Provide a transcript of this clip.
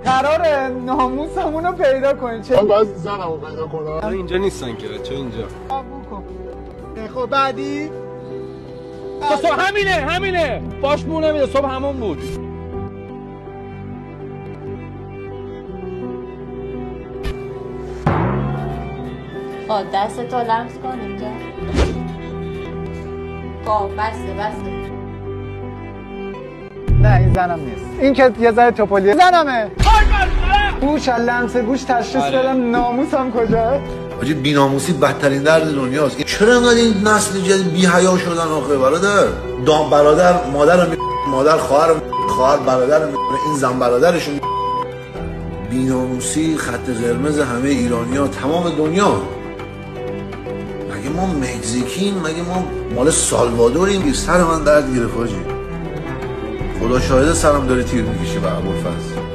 قراره ناموسمون رو پیدا کنید. چه باید زنمو پیدا کنم. اینجا نیستن که چه اینجا. قبول کن. خب بعدی تو صبح همینه باش مون نمیده. صبح همون بود. خب دست تو لمس کن اینجا. خب بسته. نه این زنم نیست. این که یه ذره توپلیه. زنمه. گوش لمس گوش تشخیص بدم ناموسم کجاست؟ حاجی بی‌ناموسی بدترین درد دنیاست. چرا انقدر این نسل جدید بی‌حیا شدن آخه برادر؟ دام برادر مادر مادر خواهر برادر این زن برادرشون. بی‌ناموسی خط قرمز همه ایرانی‌ها، تمام دنیا. مگه ما مکزیکیم؟ مگه ما مال سالوادوریم؟ سر من درد گرفت حاجی. خدا شاهده سرم داره تیر میکشه به ابوالفضل.